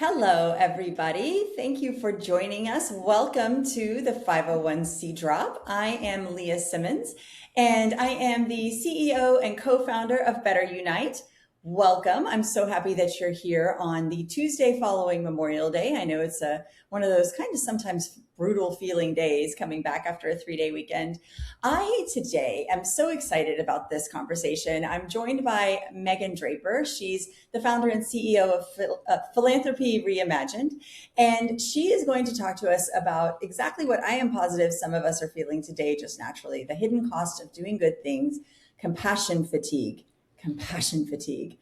Hello, everybody. Thank you for joining us. Welcome to the 501c Drop. I am Leah Simmons, and I am the CEO and co-founder of Better Unite. Welcome. I'm so happy that you're here on the Tuesday following Memorial Day. I know it's one of those kind of sometimes brutal feeling days coming back after a 3-day weekend. I today am so excited about this conversation. I'm joined by Megan Draper. She's the founder and CEO of Philanthrope Reimagined, and she is going to talk to us about exactly what I am positive some of us are feeling today just naturally: the hidden cost of doing good things, compassion fatigue. Compassion fatigue,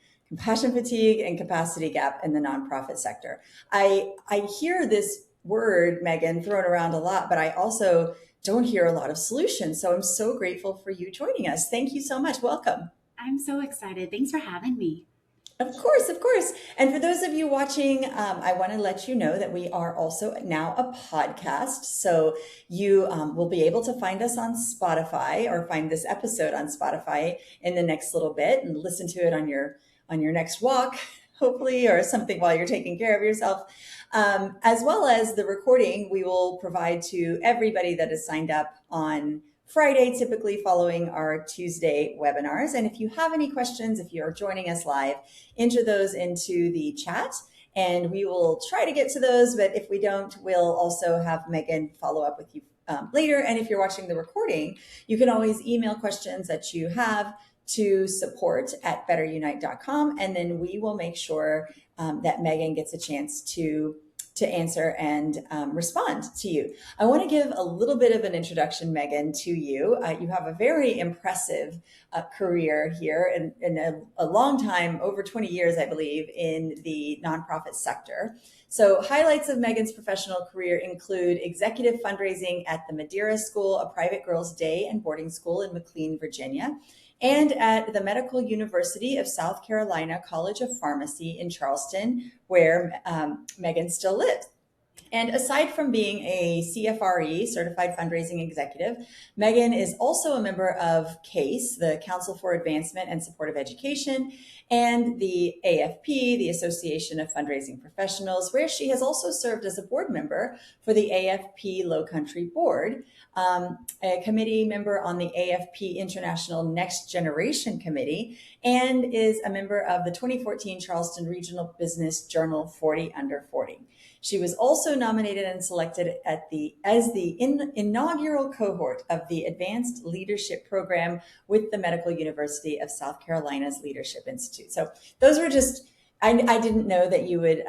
and capacity gap in the nonprofit sector. I hear this word, Megan, thrown around a lot, but I also don't hear a lot of solutions. So I'm so grateful for you joining us. Thank you so much. Welcome. I'm so excited. Thanks for having me. Of course, of course. And for those of you watching, I want to let you know that we are also now a podcast. So you will be able to find us on Spotify, or find this episode on Spotify in the next little bit, and listen to it on your next walk, hopefully, or something while you're taking care of yourself. As well as the recording we will provide to everybody that is signed up on Friday, typically following our Tuesday webinars. And if you have any questions, if you're joining us live, enter those into the chat and we will try to get to those. But if we don't, we'll also have Megan follow up with you later. And if you're watching the recording, you can always email questions that you have to support@betterunite.com. And then we will make sure that Megan gets a chance to answer and respond to you. I want to give a little bit of an introduction, Megan, to you. You have a very impressive career here and a long time, over 20 years, I believe, in the nonprofit sector. So highlights of Megan's professional career include executive fundraising at the Madeira School, a private girls' day and boarding school in McLean, Virginia, and at the Medical University of South Carolina College of Pharmacy in Charleston, where Megan still lives. And aside from being a CFRE, Certified Fundraising Executive, Megan is also a member of CASE, the Council for Advancement and Support of Education, and the AFP, the Association of Fundraising Professionals, where she has also served as a board member for the AFP Low Country Board, a committee member on the AFP International Next Generation Committee, and is a member of the 2014 Charleston Regional Business Journal 40 Under 40. She was also nominated and selected as the inaugural cohort of the Advanced Leadership Program with the Medical University of South Carolina's Leadership Institute. So those were just, I didn't know that you would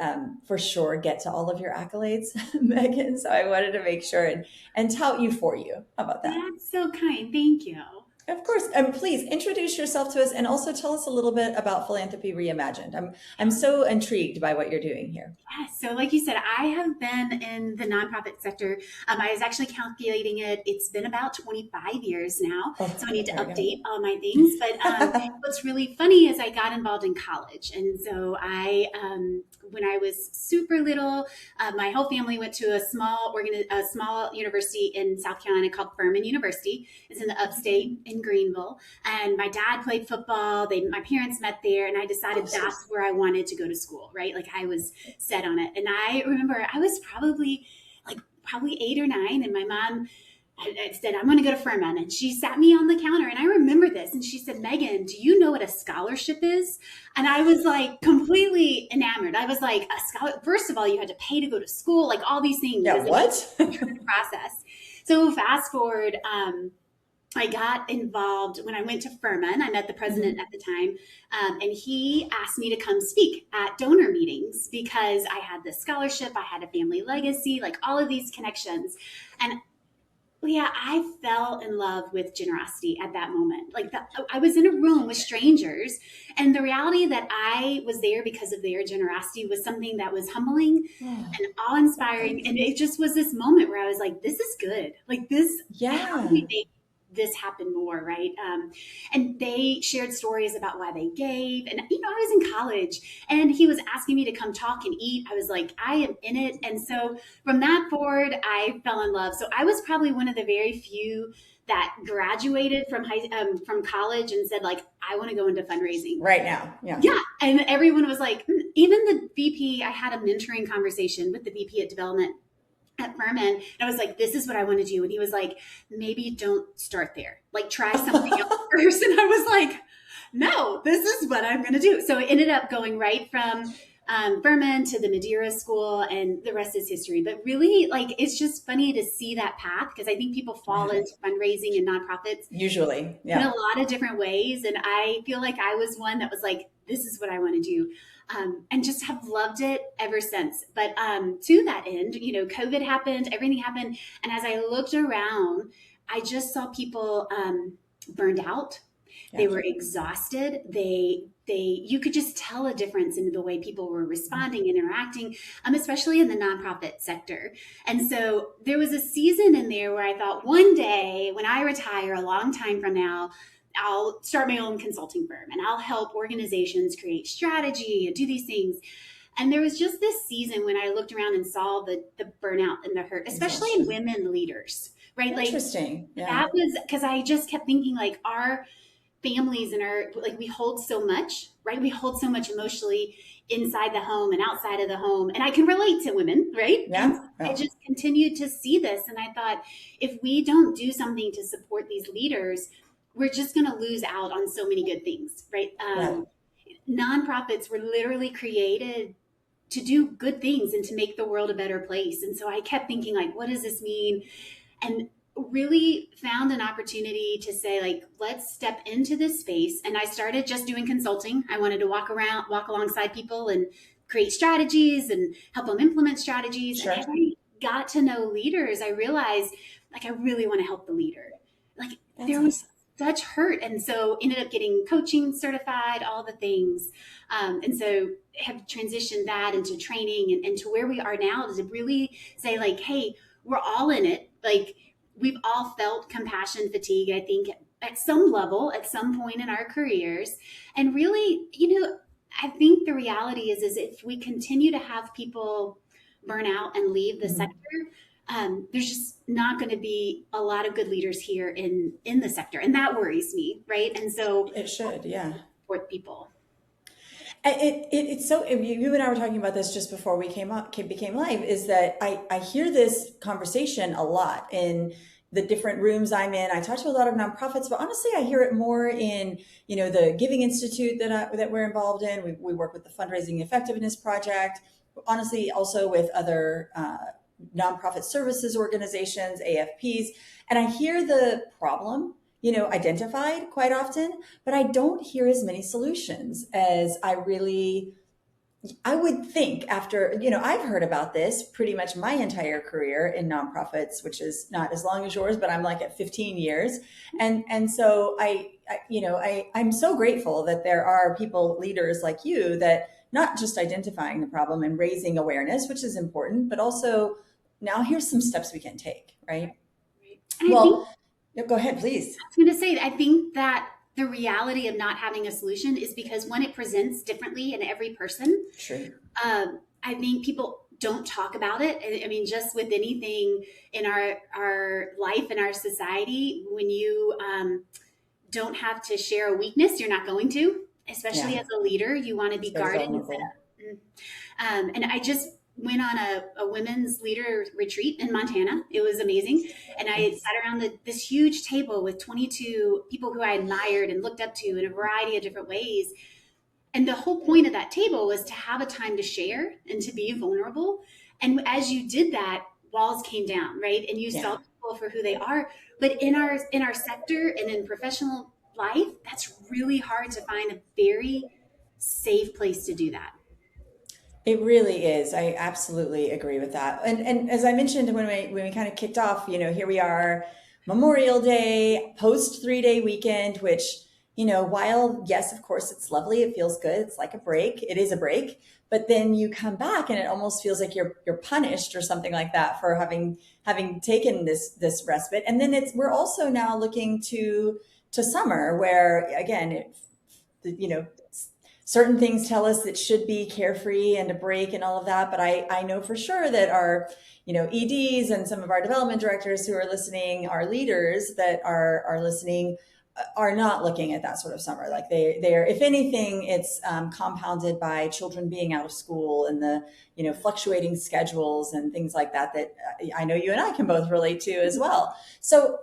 for sure get to all of your accolades, Megan. So I wanted to make sure and tout you for you. How about that? That's so kind. Thank you. Of course. Please introduce yourself to us and also tell us a little bit about Philanthropy Reimagined. I'm so intrigued by what you're doing here. Yeah, so like you said, I have been in the nonprofit sector. I was actually calculating it. It's been about 25 years now. So I need to update all my things. But what's really funny is I got involved in college. And so when I was super little, my whole family went to a small university in South Carolina called Furman University. It's in the upstate in Greenville, and my dad played football. My parents met there, and I decided that's where I wanted to go to school, right? Like I was set on it. And I remember I was probably 8 or 9, and my mom, I said, I'm going to go to Furman. And she sat me on the counter, and I remember this. And she said, Megan, do you know what a scholarship is? And I was like completely enamored. I was like, a scholar. First of all, you had to pay to go to school, like all these things. Yeah, what? Process. So fast forward, I got involved when I went to Furman. I met the president at the time, and he asked me to come speak at donor meetings because I had this scholarship, I had a family legacy, like all of these connections. And yeah, I fell in love with generosity at that moment. I was in a room with strangers, and the reality that I was there because of their generosity was something that was humbling and awe-inspiring. And it just was this moment where I was like, this is good. Like this, how do we make this happen more, right? And they shared stories about why they gave. And, I was in college, and he was asking me to come talk and eat. I was like, I am in it. And so from that forward, I fell in love. So I was probably one of the very few that graduated from college and said, like, I want to go into fundraising right now. Yeah. And everyone was like, even the VP, I had a mentoring conversation with the VP at development at Furman. And I was like, this is what I want to do. And he was like, maybe don't start there. Like, try something else first. And I was like, no, this is what I'm going to do. So it ended up going right from Furman to the Madeira School, and the rest is history. But really, like, it's just funny to see that path, because I think people fall into fundraising and nonprofits Usually, in a yeah. lot of different ways. And I feel like I was one that was like, this is what I want to do. And just have loved it ever since. But to that end, COVID happened, everything happened. And as I looked around, I just saw people burned out. Yeah. They were exhausted. You could just tell a difference in the way people were responding, interacting, especially in the nonprofit sector. And so there was a season in there where I thought, one day when I retire a long time from now, I'll start my own consulting firm and I'll help organizations create strategy and do these things. And there was just this season when I looked around and saw the burnout and the hurt, especially in women leaders, right? Interesting. Like, that was because I just kept thinking, like, our families and we hold so much, right? We hold so much emotionally inside the home and outside of the home. And I can relate to women, right? Yeah. And I just continued to see this. And I thought, if we don't do something to support these leaders, we're just going to lose out on so many good things, right? Nonprofits were literally created to do good things and to make the world a better place. And so I kept thinking, like, what does this mean? And really found an opportunity to say, like, let's step into this space. And I started just doing consulting. I wanted to walk alongside people and create strategies and help them implement strategies. Sure. And as I got to know leaders, I realized, like, I really want to help the leader. Like, there was such hurt. And so ended up getting coaching certified, all the things. And so have transitioned that into training and to where we are now, to really say, like, hey, we're all in it. Like, we've all felt compassion fatigue, I think, at some level, at some point in our careers. And really, I think the reality is if we continue to have people burn out and leave the sector, there's just not going to be a lot of good leaders here in the sector. And that worries me, right? And so it should, yeah. Support people. It's so, you and I were talking about this just before we became live, is that I hear this conversation a lot in the different rooms I'm in. I talk to a lot of nonprofits, but honestly, I hear it more in, the Giving Institute that we're involved in. We work with the Fundraising Effectiveness Project, honestly, also with other nonprofit services organizations, AFPs. And I hear the problem, identified quite often, but I don't hear as many solutions as I would think after, I've heard about this pretty much my entire career in nonprofits, which is not as long as yours, but I'm like at 15 years. And so I'm so grateful that there are people, leaders like you, that not just identifying the problem and raising awareness, which is important, but also now here's some steps we can take, right? Well, go ahead, please. I was going to say, I think that the reality of not having a solution is because when it presents differently in every person, Sure. I think people don't talk about it. I mean, just with anything in our life and our society, when you don't have to share a weakness, you're not going to, especially as a leader, you want to be guarded. And I just went on a women's leader retreat in Montana. It was amazing. And I sat around this huge table with 22 people who I admired and looked up to in a variety of different ways. And the whole point of that table was to have a time to share and to be vulnerable. And as you did that, walls came down, right? And you saw people for who they are. But in our sector and in professional life, that's really hard to find a very safe place to do that. It really is. I absolutely agree with that. And as I mentioned when we kind of kicked off, here we are, Memorial Day, post 3-day weekend, which, while yes, of course, it's lovely, it feels good, it's like a break, it is a break, but then you come back and it almost feels like you're punished or something like that for having taken this respite. And then we're also now looking to summer, where again, certain things tell us it should be carefree and a break and all of that. But I know for sure that our, EDs and some of our development directors who are listening, our leaders that are listening, are not looking at that sort of summer. Like they're, if anything, it's compounded by children being out of school and the, fluctuating schedules and things like that, that I know you and I can both relate to as well. So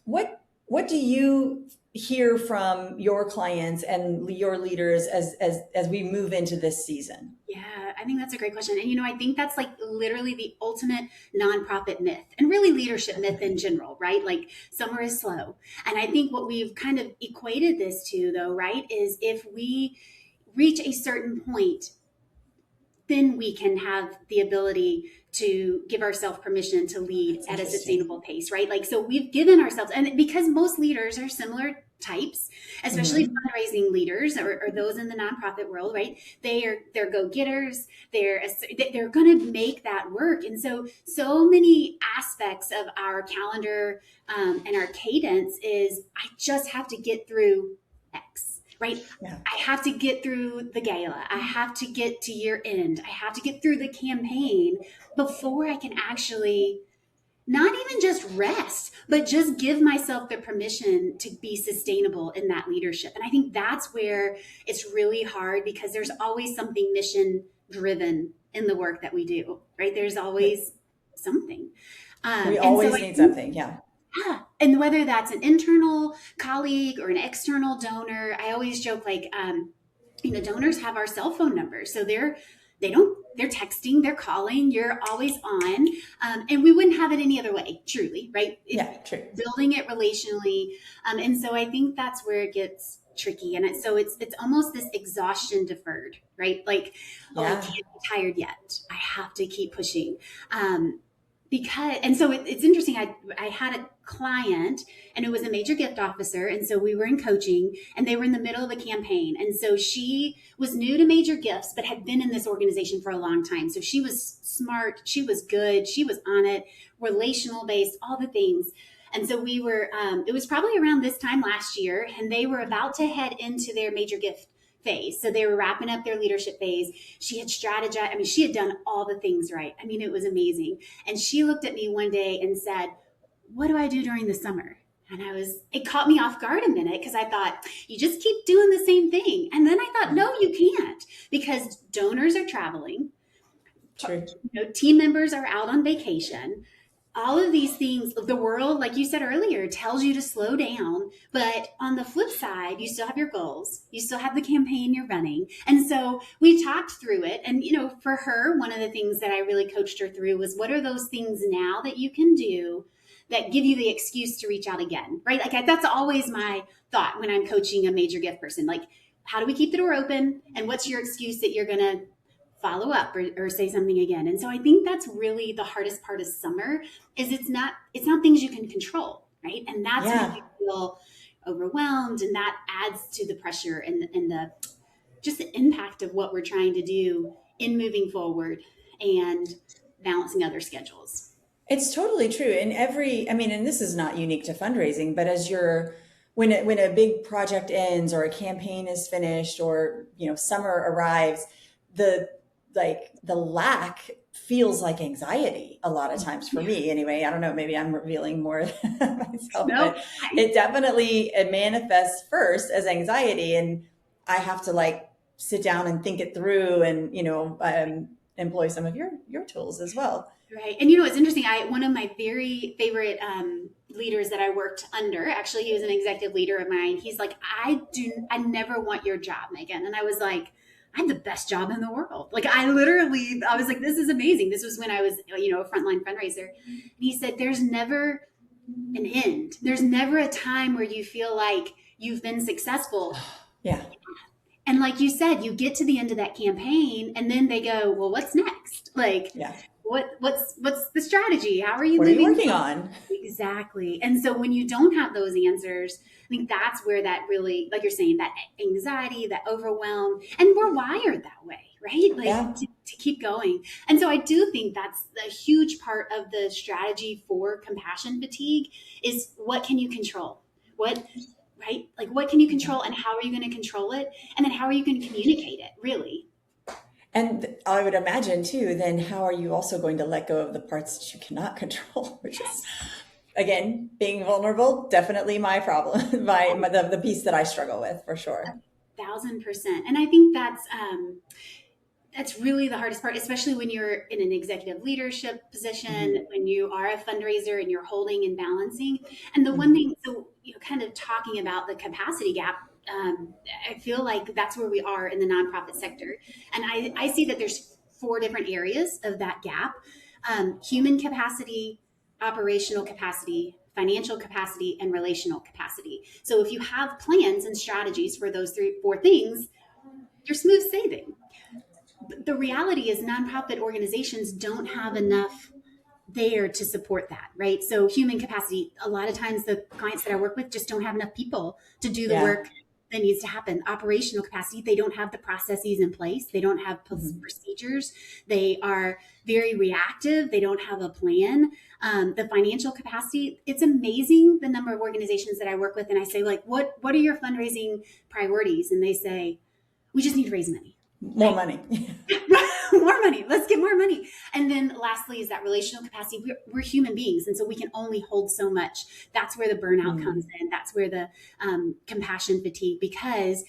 what do you hear from your clients and your leaders as we move into this season? Yeah, I think that's a great question. And, I think that's like literally the ultimate nonprofit myth and really leadership myth in general, right? Like summer is slow. And I think what we've kind of equated this to, though, right, is if we reach a certain point, then we can have the ability to give ourselves permission to lead at a sustainable pace, right? Like, so we've given ourselves, and because most leaders are similar types, especially fundraising leaders or those in the nonprofit world, right? They're go-getters. They're going to make that work. And so many aspects of our calendar and our cadence is, I just have to get through X. Right? Yeah. I have to get through the gala. I have to get to year end. I have to get through the campaign before I can actually not even just rest, but just give myself the permission to be sustainable in that leadership. And I think that's where it's really hard, because there's always something mission driven in the work that we do, right? There's always something. We always need something. Yeah. Yeah. And whether that's an internal colleague or an external donor, I always joke like, donors have our cell phone numbers. So they're texting, they're calling, you're always on. And we wouldn't have it any other way, truly, right? Yeah, true. Building it relationally. And so I think that's where it gets tricky. And it's almost this exhaustion deferred, right? Like, I can't be tired yet. I have to keep pushing. So it's interesting. I had a client, and it was a major gift officer. And so we were in coaching, and they were in the middle of a campaign. And so she was new to major gifts, but had been in this organization for a long time. So she was smart. She was good. She was on it, relational based, all the things. And so we were, it was probably around this time last year, and they were about to head into their major gift phase. So they were wrapping up their leadership phase. She had strategized. I mean, she had done all the things right. I mean, it was amazing. And she looked at me one day and said, "What do I do during the summer?" And it caught me off guard a minute, because I thought, you just keep doing the same thing. And then I thought, no, you can't, because donors are traveling. True. Team members are out on vacation. All of these things, the world, like you said earlier, tells you to slow down. But on the flip side, you still have your goals. You still have the campaign you're running. And so we talked through it. And, for her, one of the things that I really coached her through was, what are those things now that you can do that give you the excuse to reach out again, right? Like, that's always my thought when I'm coaching a major gift person. Like, how do we keep the door open? And what's your excuse that you're going to follow up or say something again? And so I think that's really the hardest part of summer, is it's not things you can control, right? And that's when you feel overwhelmed, and that adds to the pressure and the just the impact of what we're trying to do in moving forward and balancing other schedules. It's totally true. And this is not unique to fundraising, but when a big project ends or a campaign is finished, or, summer arrives, the lack feels like anxiety a lot of times for me anyway. I don't know, maybe I'm revealing more myself, but it manifests first as anxiety, and I have to sit down and think it through, and, employ some of your tools as well. Right. And it's interesting. one of my very favorite leaders that I worked under, actually, he was an executive leader of mine. He's like, I never want your job, Megan. And I was like, I have the best job in the world. Like, I was like, this is amazing. This was when I was, a frontline fundraiser. And he said, there's never an end. There's never a time where you feel like you've been successful. Yeah. And like you said, you get to the end of that campaign, and then they go, well, what's next? Like, what's the strategy? How are you What are you working on? Exactly. And so when you don't have those answers, I think that's where that really, like you're saying, that anxiety, that overwhelm, and we're wired that way, right? Like to keep going. And so I do think that's a huge part of the strategy for compassion fatigue is, what can you control? Right? Like, what can you control, and how are you going to control it? And then how are you going to communicate it, really? And I would imagine too, then how are you also going to let go of the parts that you cannot control, which is again, being vulnerable, definitely my problem, the piece that I struggle with for sure. 1,000%. And I think that's really the hardest part, especially when you're in an executive leadership position, when you are a fundraiser and you're holding and balancing. And the one thing, so kind of talking about the capacity gap, I feel like that's where we are in the nonprofit sector. And I see that there's 4 different areas of that gap: human capacity, operational capacity, financial capacity, and relational capacity. So if you have plans and strategies for those 4 things, you're smooth sailing. The reality is nonprofit organizations don't have enough there to support that, right? So human capacity, a lot of times the clients that I work with just don't have enough people to do the work that needs to happen. Operational capacity, they don't have the processes in place. They don't have procedures. They are very reactive. They don't have a plan. The financial capacity, it's amazing the number of organizations that I work with. And I say, like, what are your fundraising priorities? And they say, we just need to raise money. More money. More money. Let's get more money. And then lastly is that relational capacity. We're human beings. And so we can only hold so much. That's where the burnout comes in. That's where the compassion fatigue, because,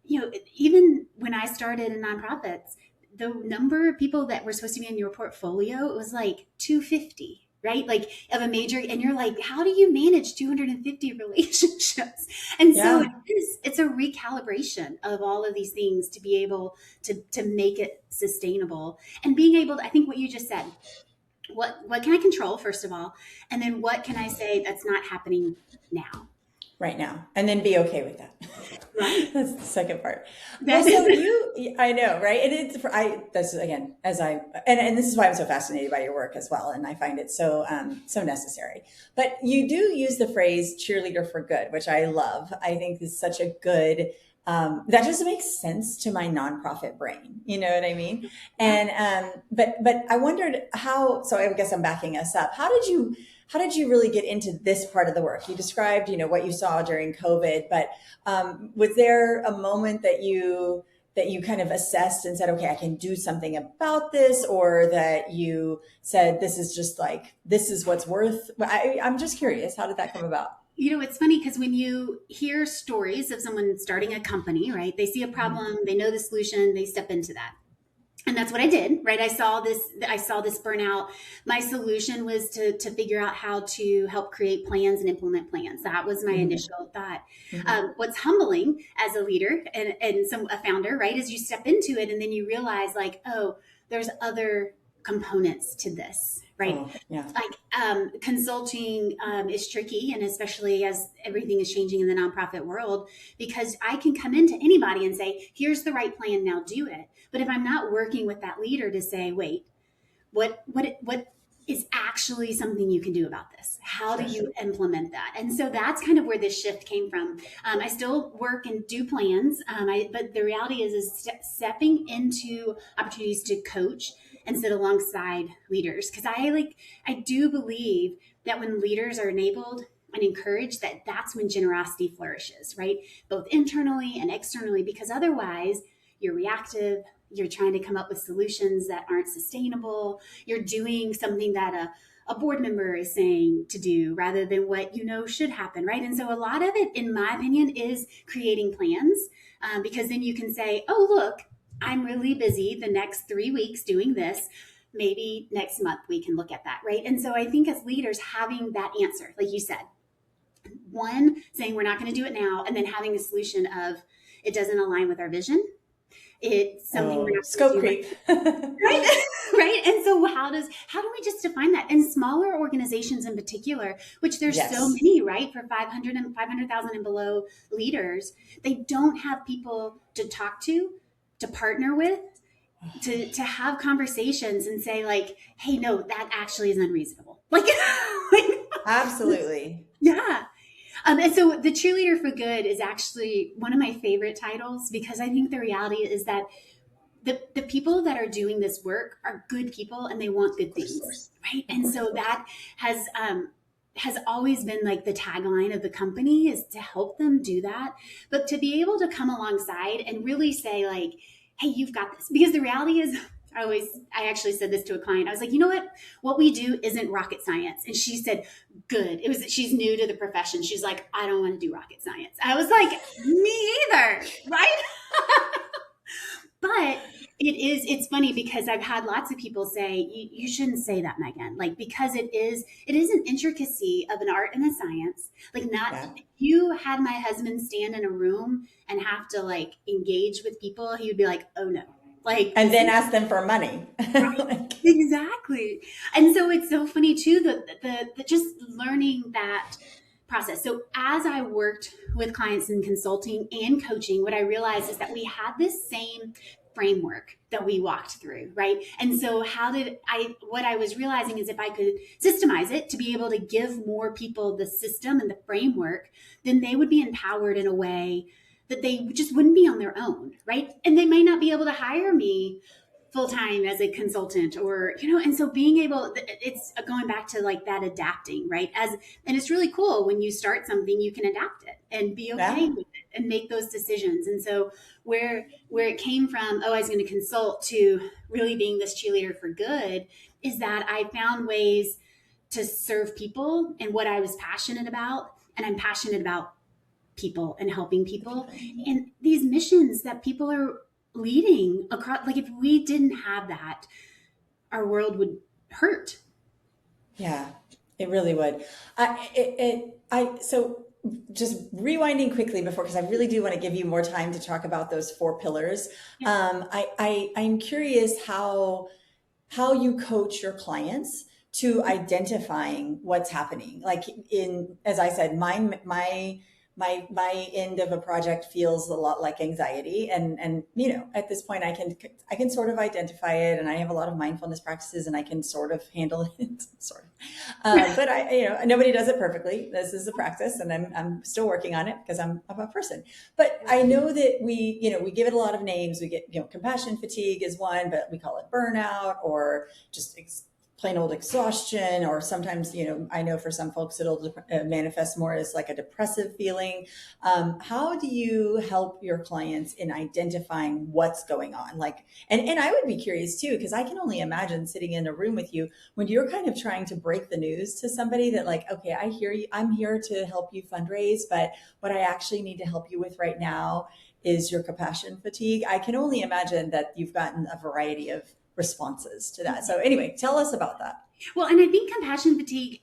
even when I started in nonprofits, the number of people that were supposed to be in your portfolio, it was like 250. Right? Like of a major, and you're like, how do you manage 250 relationships? And so it's a recalibration of all of these things to be able to make it sustainable, and being able to, I think what you just said, what can I control first of all? And then what can I say that's not happening now? Right now, and then be okay with that. Right. That's the second part. Well, so I know, right? And that's again, and this is why I'm so fascinated by your work as well. And I find it so necessary. But you do use the phrase cheerleader for good, which I love. I think is such a good, that just makes sense to my nonprofit brain. You know what I mean? And, but I wondered so I guess I'm backing us up. How did you really get into this part of the work? You described, what you saw during COVID, but was there a moment that you kind of assessed and said, okay, I can do something about this, or that you said, this is what's worth? I'm just curious, how did that come about? It's funny because when you hear stories of someone starting a company, right, they see a problem, they know the solution, they step into that. And that's what I did, right? I saw this burnout. My solution was to figure out how to help create plans and implement plans. That was my initial thought. What's humbling as a leader and a founder, right, is you step into it and then you realize, like, oh, there's other components to this, right? Oh, yeah. Like consulting is tricky, and especially as everything is changing in the nonprofit world, because I can come into anybody and say, here's the right plan, now do it. But if I'm not working with that leader to say, wait, what is actually something you can do about this? How do you implement that? And so that's kind of where this shift came from. I still work and do plans, but the reality is stepping into opportunities to coach and sit alongside leaders. Because I do believe that when leaders are enabled and encouraged, that's when generosity flourishes, right? Both internally and externally, because otherwise you're reactive. You're trying to come up with solutions that aren't sustainable. You're doing something that a board member is saying to do rather than what should happen, right? And so a lot of it, in my opinion, is creating plans, because then you can say, oh, look, I'm really busy the next 3 weeks doing this. Maybe next month we can look at that, right? And so I think as leaders, having that answer, like you said, one, saying we're not going to do it now, and then having a solution of it doesn't align with our vision. It's something we're not scope creep. Right? Right. And so how do we just define that? And smaller organizations in particular, which there's so many, right? For 500,000 and below leaders, they don't have people to talk to partner with, to have conversations and say, like, hey, no, that actually is unreasonable. Like Absolutely. Yeah. And so the Cheerleader for Good is actually one of my favorite titles, because I think the reality is that the people that are doing this work are good people and they want good things, right? And so that has always been like the tagline of the company, is to help them do that. But to be able to come alongside and really say, like, hey, you've got this. Because the reality is I actually said this to a client. I was like, you know what we do isn't rocket science. And she said, good. She's new to the profession. She's like, I don't want to do rocket science. I was like, me either. Right. But it's funny because I've had lots of people say, you shouldn't say that, Megan, like, because it is an intricacy of an art and a science. Like, not, Yeah. if you had my husband stand in a room and have to like engage with people, he would be like, oh no. Like, And then ask them for money. right. Exactly. And so it's so funny too, the just learning that process. So as I worked with clients in consulting and coaching, what I realized is that we had this same framework that we walked through, right? And so what I was realizing is if I could systemize it to be able to give more people the system and the framework, then they would be empowered in a way that they just wouldn't be on their own, right? And they may not be able to hire me full time as a consultant, or, and so being able, it's going back to like that adapting, right? And it's really cool when you start something, you can adapt it and be okay with it and make those decisions. And so where it came from, I was going to consult, to really being this cheerleader for good, is that I found ways to serve people and what I was passionate about. And I'm passionate about people and helping people, and these missions that people are leading across. Like, if we didn't have that, our world would hurt. Yeah, it really would. So just rewinding quickly before, because I really do want to give you more time to talk about those 4 pillars. Yeah. I'm curious how you coach your clients to identifying what's happening. Like, as I said, my end of a project feels a lot like anxiety, and at this point I can sort of identify it, and I have a lot of mindfulness practices, and I can sort of handle it sort of, but nobody does it perfectly. This is a practice, and I'm still working on it because I'm a person. But I know that we give it a lot of names. We get compassion fatigue is one, but we call it burnout, or just plain old exhaustion, or sometimes, I know for some folks it'll manifest more as like a depressive feeling. How do you help your clients in identifying what's going on? Like, and I would be curious too, because I can only imagine sitting in a room with you when you're kind of trying to break the news to somebody that, like, okay, I hear you, I'm here to help you fundraise, but what I actually need to help you with right now is your compassion fatigue. I can only imagine that you've gotten a variety of responses to that. So anyway, tell us about that. Well, and I think compassion fatigue,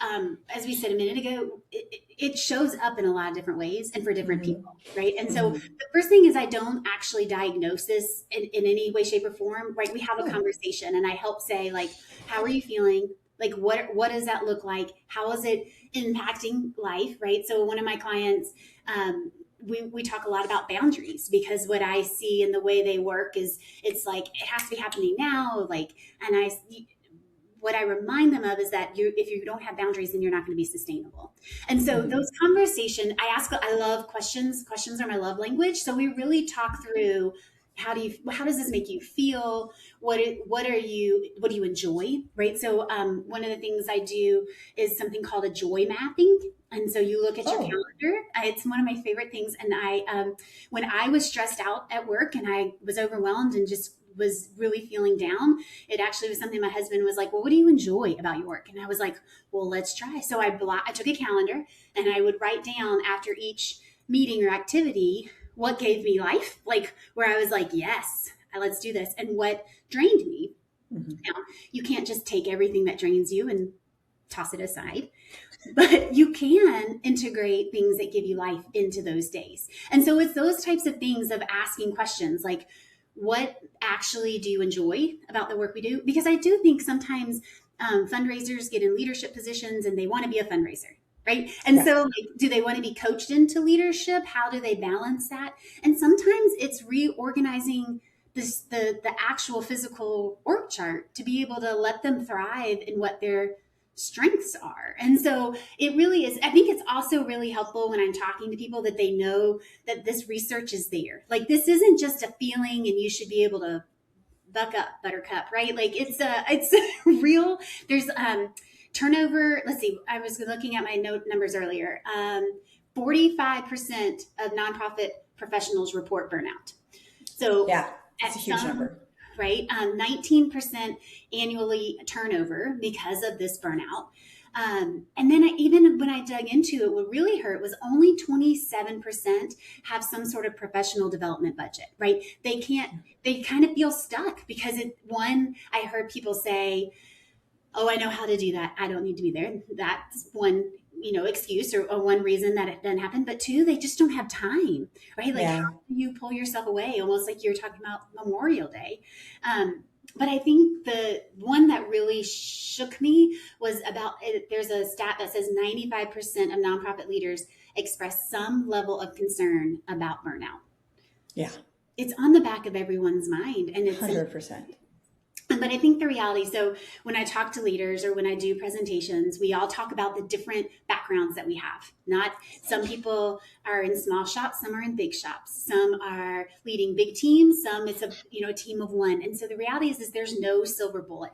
as we said a minute ago, it shows up in a lot of different ways and for different people, right? And so the first thing is, I don't actually diagnose this in any way, shape, or form, right? We have a conversation, and I help say, like, how are you feeling? Like, what does that look like? How is it impacting life, right? So one of my clients, we talk a lot about boundaries, because what I see in the way they work is, it's like, it has to be happening now. Like, and what I remind them of is that if you don't have boundaries, then you're not going to be sustainable. And so those conversations, I love questions. Questions are my love language. So we really talk through, how does this make you feel? What do you enjoy? Right. So one of the things I do is something called a joy mapping. And so you look at your calendar. It's one of my favorite things. And when I was stressed out at work and I was overwhelmed and just was really feeling down, it actually was something my husband was like, well, what do you enjoy about your work? And I was like, well, let's try. So I took a calendar, and I would write down after each meeting or activity what gave me life, like where I was like, yes, let's do this, and what drained me. Now, you can't just take everything that drains you and toss it aside, but you can integrate things that give you life into those days. And so it's those types of things of asking questions like, what actually do you enjoy about the work we do? Because I do think sometimes fundraisers get in leadership positions and they want to be a fundraiser, right? And so, like, do they want to be coached into leadership? How do they balance that? And sometimes it's reorganizing the actual physical org chart to be able to let them thrive in what their strengths are. And so it really is, I think it's also really helpful when I'm talking to people that they know that this research is there. Like, this isn't just a feeling and you should be able to buck up, buttercup, right? Like, it's real. There's turnover. Let's see, I was looking at my numbers earlier. 45% of nonprofit professionals report burnout. So yeah, it's a huge number. right? 19% annually turnover because of this burnout. And then even when I dug into it, what really hurt was only 27% have some sort of professional development budget, right? They kind of feel stuck because I heard people say, oh, I know how to do that. I don't need to be there. That's one, excuse or one reason that it doesn't happen. But two, they just don't have time, right? Like, Yeah. how do you pull yourself away? Almost like you're talking about Memorial Day. But I think the one that really shook me was there's a stat that says 95% of nonprofit leaders express some level of concern about burnout. Yeah. It's on the back of everyone's mind. And it's 100%. But I think the reality, so when I talk to leaders or when I do presentations, we all talk about the different backgrounds that we have. Not some people are in small shops, some are in big shops, some are leading big teams, some it's a team of one. And so the reality is there's no silver bullet.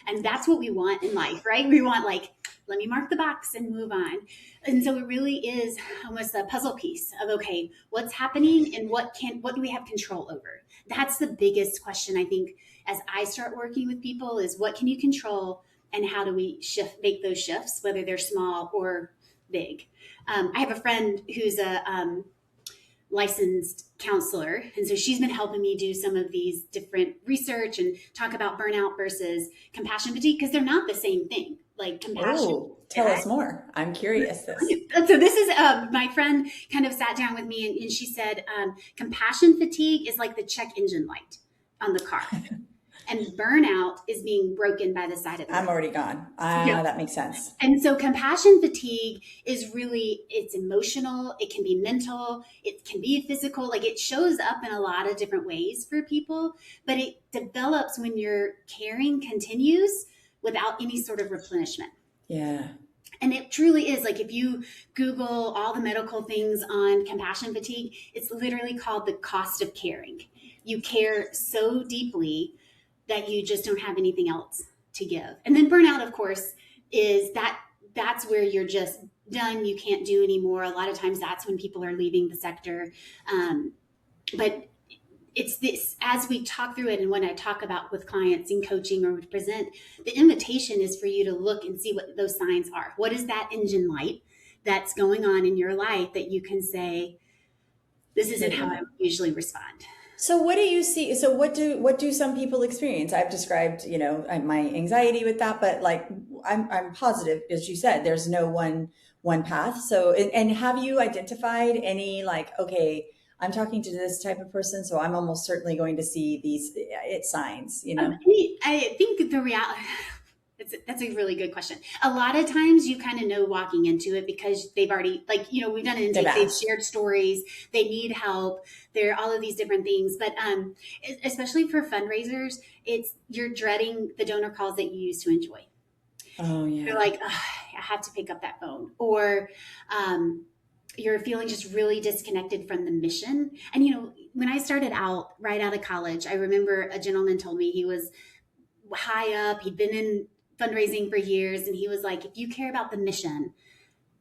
And that's what we want in life, right? We want let me mark the box and move on. And so it really is almost a puzzle piece of, okay, what's happening and what do we have control over? That's the biggest question, I think, as I start working with people is what can you control and how do we make those shifts, whether they're small or big. I have a friend who's a licensed counselor. And so she's been helping me do some of these different research and talk about burnout versus compassion fatigue because they're not the same thing. Like compassion. Oh, tell us more. I'm curious. So this is my friend kind of sat down with me and she said, compassion fatigue is like the check engine light on the car. And burnout is being broken by the side of the I'm already gone. That makes sense. And so compassion fatigue is really, it's emotional, it can be mental, it can be physical, like it shows up in a lot of different ways for people, but it develops when your caring continues without any sort of replenishment. Yeah. And it truly is like if you Google all the medical things on compassion fatigue, it's literally called the cost of caring. You care so deeply that you just don't have anything else to give. And then burnout, of course, is that's where you're just done. You can't do anymore. A lot of times that's when people are leaving the sector. But it's this, as we talk through it and when I talk about with clients in coaching or present, the invitation is for you to look and see what those signs are. What is that engine light that's going on in your life that you can say, this isn't how I usually respond. So what do you see? So what do some people experience? I've described, my anxiety with that, but like I'm positive, as you said, there's no one path. So and have you identified any okay, I'm talking to this type of person, so I'm almost certainly going to see these signs, I think the reality. That's a really good question. A lot of times you kind of know walking into it because they've already, we've done it. They've shared stories. They need help. There are all of these different things. But especially for fundraisers, you're dreading the donor calls that you used to enjoy. Oh, yeah. You're like, I have to pick up that phone. Or you're feeling just really disconnected from the mission. And, when I started right out of college, I remember a gentleman told me he was high up. He'd been in fundraising for years. And he was like, if you care about the mission,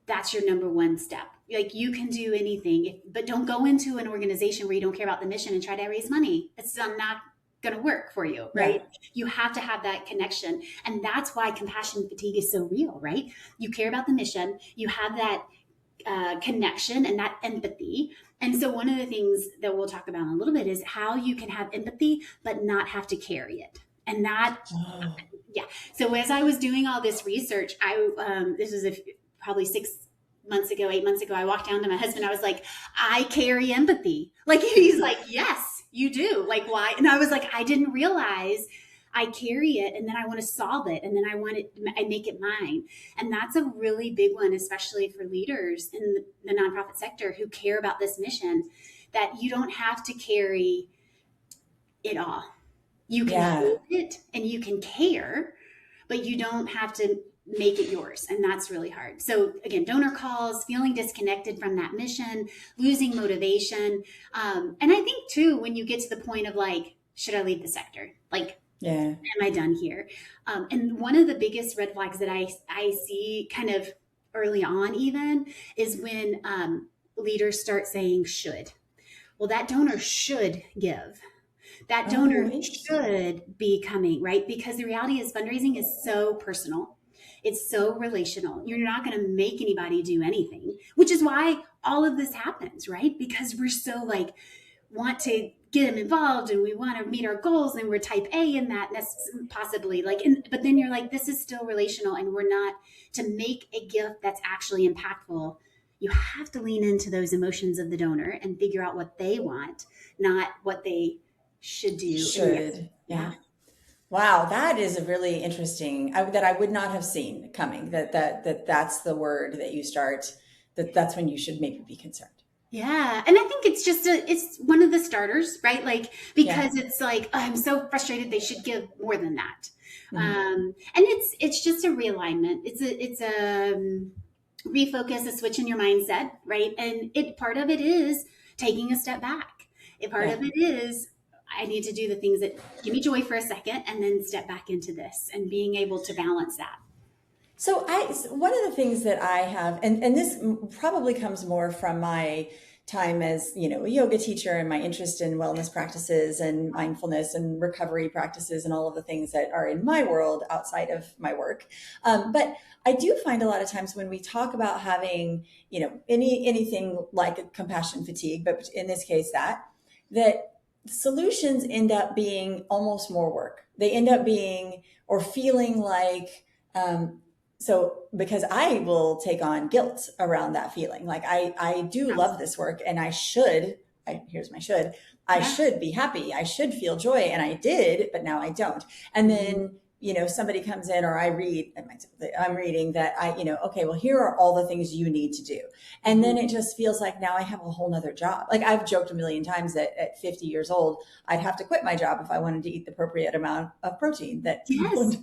that's your number one step. Like you can do anything, but don't go into an organization where you don't care about the mission and try to raise money. It's not going to work for you, right? Yeah. You have to have that connection. And that's why compassion fatigue is so real, right? You care about the mission. You have that connection and that empathy. And so one of the things that we'll talk about in a little bit is how you can have empathy, but not have to carry it. And yeah. So as I was doing all this research, this was probably 8 months ago, I walked down to my husband. I was like, I carry empathy. Like, he's like, yes, you do. Like, why? And I was like, I didn't realize I carry it. And then I want to solve it. And then I make it mine. And that's a really big one, especially for leaders in the nonprofit sector who care about this mission, that you don't have to carry it all. You can hold it and you can care, but you don't have to make it yours. And that's really hard. So again, donor calls, feeling disconnected from that mission, losing motivation. And I think too, when you get to the point of should I leave the sector? Am I done here? And one of the biggest red flags that I see kind of early on even is when leaders start saying should. Well, that donor should give. That Oh, donor interesting. should be coming, right? Because the reality is fundraising is so personal. It's so relational. You're not going to make anybody do anything, which is why all of this happens, right? Because we're so like want to get them involved and we want to meet our goals and we're type A in that possibly like, but then you're like, this is still relational and we're not to make a gift that's actually impactful. You have to lean into those emotions of the donor and figure out what they want, not what they should do in the Should. yeah. Yeah. Wow, that is a really interesting that I would not have seen coming. That's the word that you start. That's when you should maybe be concerned. Yeah. And I think it's just it's one of the starters, right? Like, Yeah. because it's like, oh, I'm so frustrated. They should give more than that. Hmm. And it's just a realignment. It's a refocus, a switch in your mindset, right? And part of it is taking a step back. Part Yeah. of it is, I need to do the things that give me joy for a second and then step back into this and being able to balance that. So one of the things that I have, and this probably comes more from my time as, a yoga teacher and my interest in wellness practices and mindfulness and recovery practices and all of the things that are in my world outside of my work. But I do find a lot of times when we talk about having, anything like a compassion fatigue, but in this case, that solutions end up being almost more work. They end up being or feeling like, so because I will take on guilt around that feeling. Like I do love this work and here's my should, I Yeah. should be happy. I should feel joy. And I did, but now I don't. And then, somebody comes in or I'm reading that okay, well, here are all the things you need to do. And then it just feels like now I have a whole nother job. Like I've joked a million times that at 50 years old, I'd have to quit my job if I wanted to eat the appropriate amount of protein that, Yes.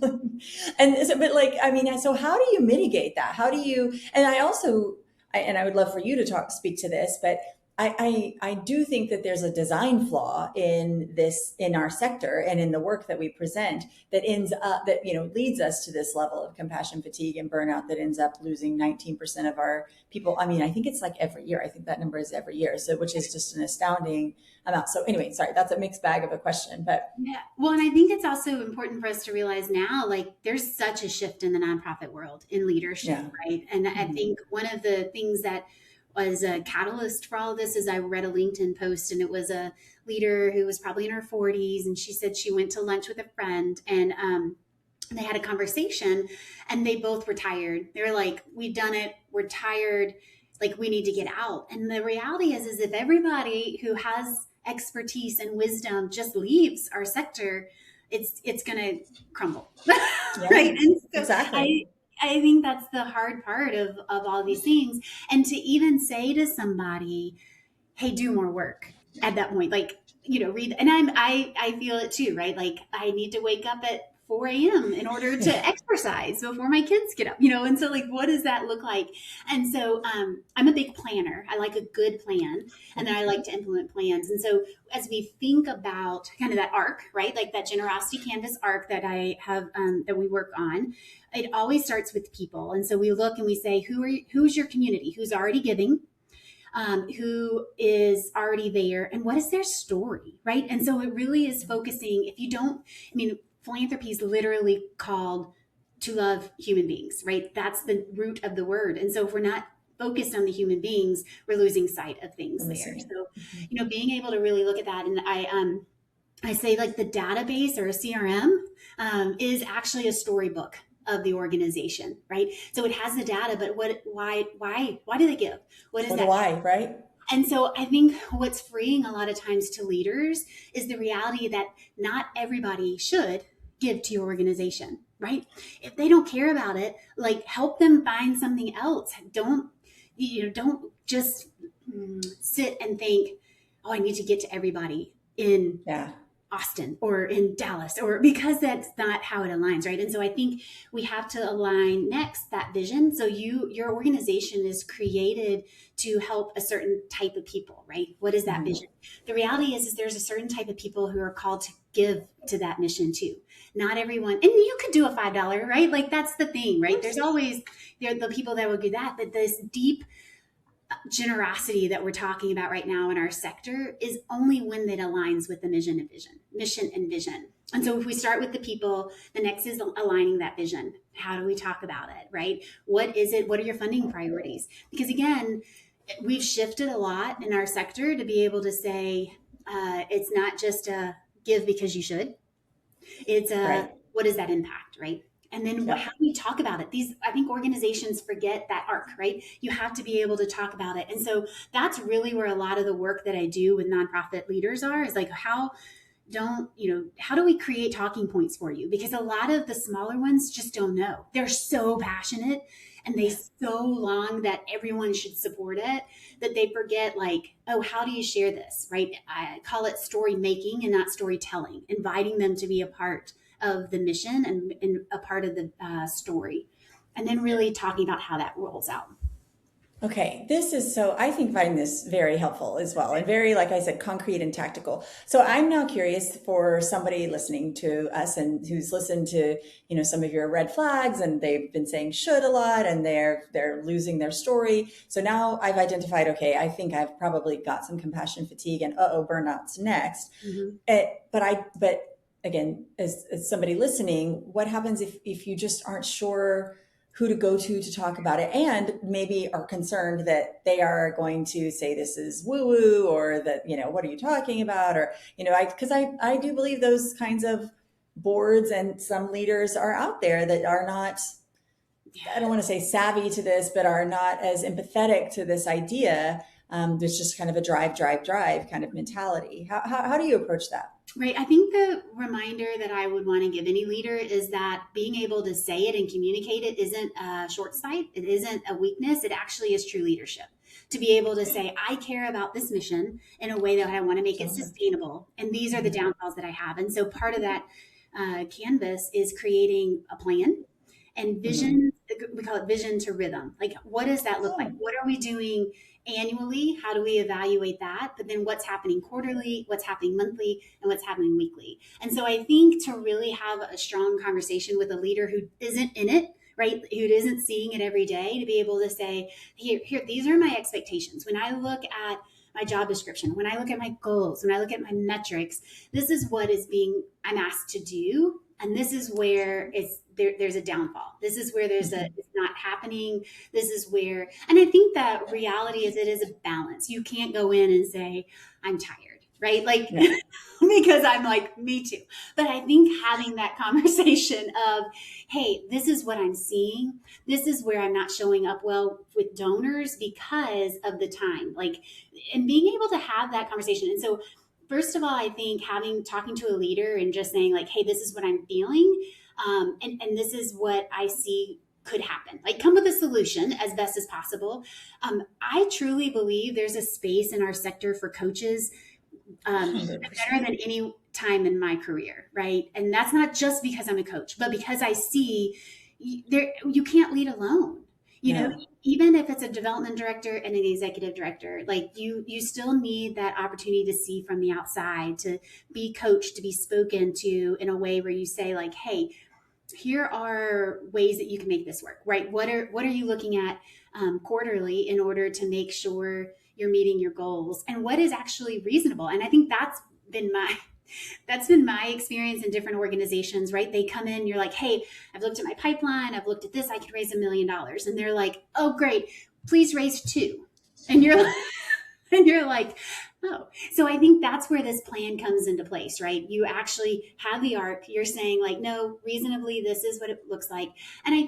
and so, but like, I mean, so how do you mitigate that? How do you, and I would love for you to speak to this, but I do think that there's a design flaw in our sector and in the work that we present that leads us to this level of compassion fatigue and burnout that ends up losing 19% of our people. I mean, I think it's like every year. I think that number is every year. So, which is just an astounding amount. So anyway, sorry, that's a mixed bag of a question, but Yeah. Well, and I think it's also important for us to realize now, like, there's such a shift in the nonprofit world in leadership, yeah. right? And I Mhm. think one of the things that was a catalyst for all of this is I read a LinkedIn post and it was a leader who was probably in her 40s. And she said she went to lunch with a friend and they had a conversation and they both were tired. They were like, we've done it. We're tired. Like, we need to get out. And the reality is if everybody who has expertise and wisdom just leaves our sector, it's going to crumble. Yeah, Right. And so exactly. I think that's the hard part of all these things. And to even say to somebody, hey, do more work at that point, like, read. And I feel it too, right? Like, I need to wake up at 4 a.m. in order Yeah. to exercise before my kids get up, and so, like, what does that look like? And so I'm a big planner. I like a good plan, and then I like to implement plans. And so as we think about kind of that arc, right, like that generosity canvas arc that I have that we work on, it always starts with people. And so we look and we say, who's your community, who's already giving, who is already there, and what is their story, right? And so it really is focusing. If you don't, I mean, philanthropy is literally called to love human beings, right? That's the root of the word. And so if we're not focused on the human beings, we're losing sight of things there. So, being able to really look at that, and I say, like, the database or a CRM is actually a storybook of the organization, right? So it has the data, but why do they give? What is Or the that? why, right? And so I think what's freeing a lot of times to leaders is the reality that not everybody should give to your organization, right? If they don't care about it, like, help them find something else. Don't just sit and think, oh, I need to get to everybody in Yeah. Austin or in Dallas, or because that's not how it aligns, right? And so I think we have to align next that vision. So your organization is created to help a certain type of people, right? What is that vision? The reality is there's a certain type of people who are called to give to that mission too. Not everyone, and you could do a $5, right? Like, that's the thing, right? There's always the people that will do that, but this deep generosity that we're talking about right now in our sector is only when it aligns with the mission and vision. And so if we start with the people, the next is aligning that vision. How do we talk about it, right? What is it? What are your funding priorities? Because again, we've shifted a lot in our sector to be able to say, it's not just a give because you should. It's a, Right. what is that impact, right? And then how do we talk about it? I think organizations forget that arc, right? You have to be able to talk about it. And so that's really where a lot of the work that I do with nonprofit leaders is like, how do we create talking points for you? Because a lot of the smaller ones just don't know. They're so passionate and they so long that everyone should support it that they forget, like, oh, how do you share this, right? I call it story making and not storytelling, inviting them to be a part of the mission and a part of the story, and then really talking about how that rolls out. Okay, I think find this very helpful as well, and very, like I said, concrete and tactical. So I'm now curious for somebody listening to us and who's listened to, some of your red flags, and they've been saying should a lot, and they're losing their story. So now I've identified, okay, I think I've probably got some compassion fatigue, and burnout's next. But again, as somebody listening, what happens if you just aren't sure who to go to talk about it, and maybe are concerned that they are going to say this is woo woo, or that, what are you talking about? Or, because I do believe those kinds of boards and some leaders are out there that are not, I don't want to say savvy to this, but are not as empathetic to this idea. There's just kind of a drive kind of mentality. How do you approach that? Right. I think the reminder that I would want to give any leader is that being able to say it and communicate it isn't a short sight. It isn't a weakness. It actually is true leadership. To be able to say, I care about this mission in a way that I want to make it sustainable. And these are the downfalls that I have. And so part of that canvas is creating a plan and vision. We call it vision to rhythm. Like, what does that look like? What are we doing annually? How do we evaluate that? But then what's happening quarterly, what's happening monthly, and what's happening weekly? And so I think to really have a strong conversation with a leader who isn't in it, right, who isn't seeing it every day, to be able to say, here, these are my expectations. When I look at my job description, when I look at my goals, when I look at my metrics, this is what I'm asked to do. And this is where there's a downfall. This is where it's not happening. This is where, and I think that reality is it is a balance. You can't go in and say, I'm tired, right? Like, because I'm like, me too. But I think having that conversation of, hey, this is what I'm seeing. This is where I'm not showing up well with donors because of the time, and being able to have that conversation. And so, first of all, I think talking to a leader and just saying, like, hey, this is what I'm feeling. And this is what I see could happen. Like, come with a solution as best as possible. I truly believe there's a space in our sector for coaches better than any time in my career, right? And that's not just because I'm a coach, but because I see you can't lead alone. Even if it's a development director and an executive director, like you still need that opportunity to see from the outside, to be coached, to be spoken to in a way where you say, like, hey, here are ways that you can make this work, right? What are you looking at quarterly in order to make sure you're meeting your goals, and what is actually reasonable? And I think that's been my experience in different organizations, right? They come in, you're like, hey, I've looked at my pipeline, I've looked at this, I could raise $1 million. And they're like, oh, great, please raise 2. And you're like, oh. So I think that's where this plan comes into place, right? You actually have the arc. You're saying, like, no, reasonably, this is what it looks like. And I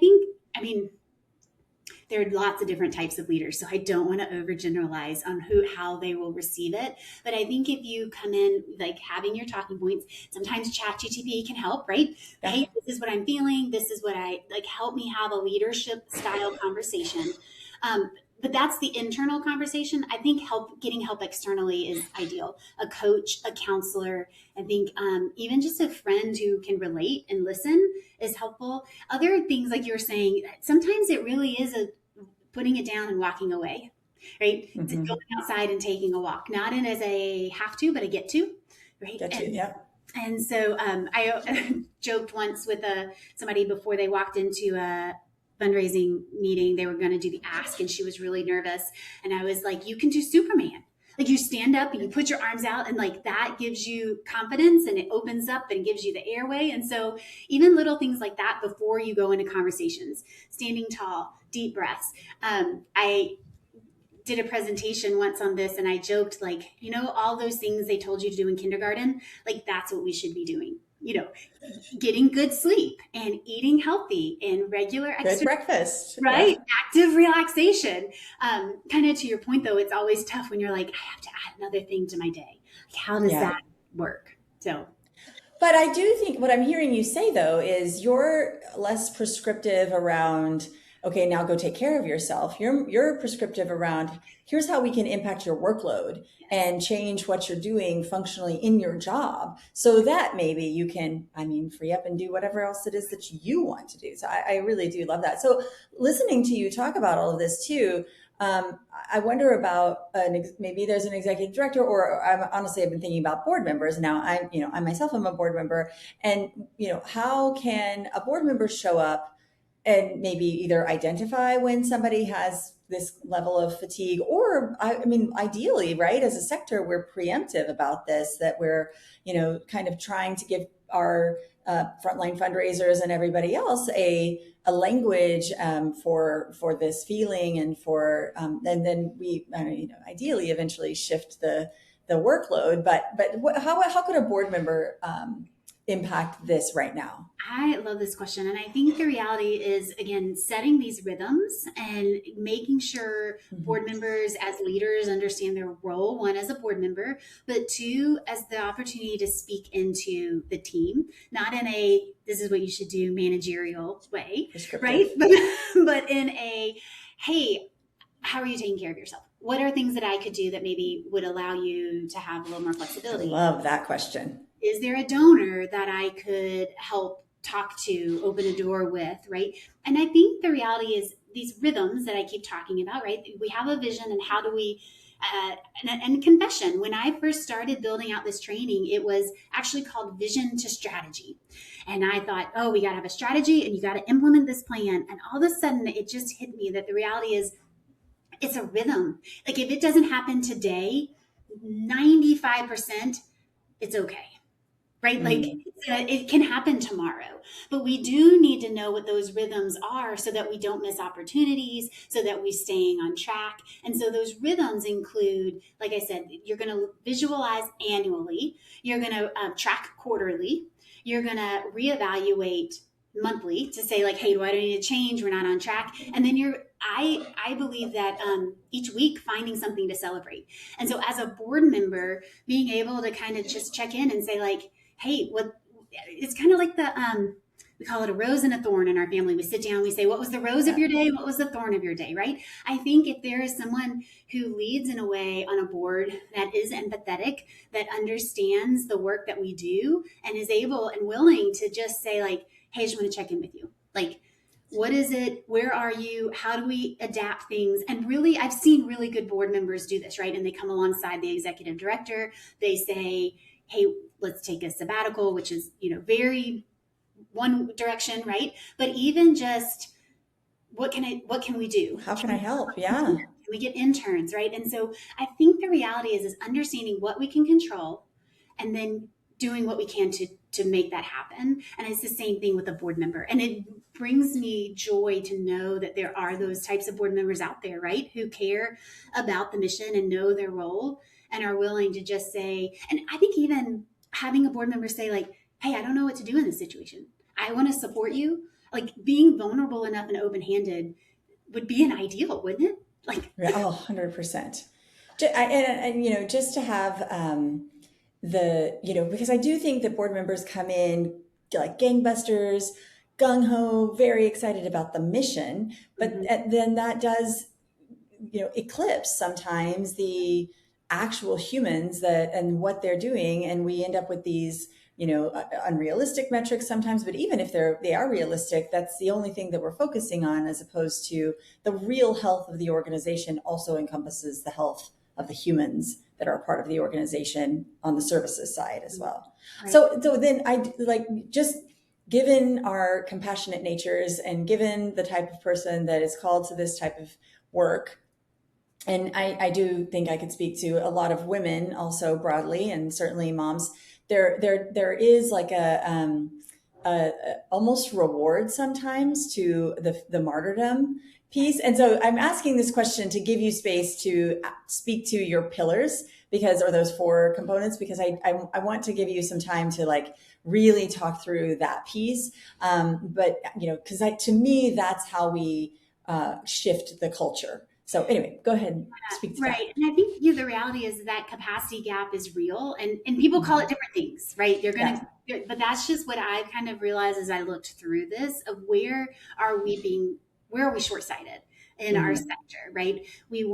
mean, there are lots of different types of leaders, so I don't want to overgeneralize on how they will receive it. But I think if you come in, like, having your talking points, sometimes ChatGPT can help, right? Hey, this is what I'm feeling. This is what help me have a leadership style conversation. But that's the internal conversation. I think getting help externally is ideal. A coach, a counselor, I think even just a friend who can relate and listen is helpful. Other things, like you were saying, sometimes it really is putting it down and walking away, right? Going outside and taking a walk, not in as a have to, but a get to, right? And so I joked once with somebody before they walked into fundraising meeting. They were going to do the ask, and she was really nervous. And I was like, you can do Superman. Like, you stand up and you put your arms out, and like that gives you confidence, and it opens up and gives you the airway. And so even little things like that before you go into conversations, standing tall, deep breaths. I did a presentation once on this, and I joked, like, all those things they told you to do in kindergarten, like that's what we should be doing. Getting good sleep and eating healthy and regular exercise. Good breakfast. Right? Yeah. Active relaxation. Kind of to your point, though, it's always tough when you're like, I have to add another thing to my day. Like, how does that work? But I do think what I'm hearing you say, though, is you're less prescriptive around, okay, now go take care of yourself. You're prescriptive around, here's how we can impact your workload and change what you're doing functionally in your job so that maybe you can, free up and do whatever else it is that you want to do. So I really do love that. So listening to you talk about all of this too, I wonder about maybe there's an executive director, or I've been thinking about board members. Now I myself am a board member, and how can a board member show up and maybe either identify when somebody has this level of fatigue, or ideally, right, as a sector, we're preemptive about this, that we're, kind of trying to give our frontline fundraisers and everybody else a language for this feeling, and for and then we ideally eventually shift the workload. But how could a board member impact this right now? I love this question. And I think the reality is, again, setting these rhythms and making sure board members as leaders understand their role, one, as a board member, but two, as the opportunity to speak into the team, not in a, this is what you should do, managerial way, right? But in a, hey, how are you taking care of yourself? What are things that I could do that maybe would allow you to have a little more flexibility? I love that question. Is there a donor that I could help talk to, open a door with, right? And I think the reality is these rhythms that I keep talking about, right? We have a vision, and how do we, and confession, when I first started building out this training, it was actually called Vision to Strategy. And I thought, oh, we got to have a strategy and you got to implement this plan. And all of a sudden it just hit me that the reality is it's a rhythm. Like, if it doesn't happen today, 95% it's okay. Right? Like, it can happen tomorrow, but we do need to know what those rhythms are so that we don't miss opportunities, so that we're staying on track. And so those rhythms include, like I said, you're going to visualize annually, you're going to track quarterly, you're going to reevaluate monthly to say, like, hey, do I need to change? We're not on track. And then I believe that each week finding something to celebrate. And so as a board member, being able to kind of just check in and say, like, hey, it's kind of like we call it a rose and a thorn in our family. We sit down, we say, what was the rose of your day? What was the thorn of your day, right? I think if there is someone who leads in a way on a board that is empathetic, that understands the work that we do, and is able and willing to just say, like, hey, I just want to check in with you. Like, what is it? Where are you? How do we adapt things? And really, I've seen really good board members do this, right? And they come alongside the executive director. They say, hey, let's take a sabbatical, which is, very one direction, right? But even just, what can we do? How can I help? Yeah. Can we get interns, right? And so I think the reality is understanding what we can control, and then doing what we can to make that happen. And it's the same thing with a board member. And it brings me joy to know that there are those types of board members out there, right? Who care about the mission and know their role, and are willing to just say, and I think even having a board member say, like, hey, I don't know what to do in this situation. I want to support you. Like, being vulnerable enough and open-handed would be an ideal, wouldn't it? Like, 100%. And just to have because I do think that board members come in like gangbusters, gung-ho, very excited about the mission, but then that does, eclipse sometimes the actual humans and what they're doing. And we end up with these, unrealistic metrics sometimes, but even if they are realistic, that's the only thing that we're focusing on, as opposed to the real health of the organization also encompasses the health of the humans that are a part of the organization on the services side as well. Right. So then I like just given our compassionate natures and given the type of person that is called to this type of work, and I do think I could speak to a lot of women also broadly, and certainly moms, there is like a almost reward sometimes to the martyrdom piece. And so I'm asking this question to give you space to speak to your pillars, because, or those four components, because I want to give you some time to like really talk through that piece. But, because to me, that's how we shift the culture. So anyway, go ahead and speak to that. Right. And I think the reality is that capacity gap is real, and people call it different things, right? But that's just what I kind of realized as I looked through this of where are we short-sighted in our sector, right? We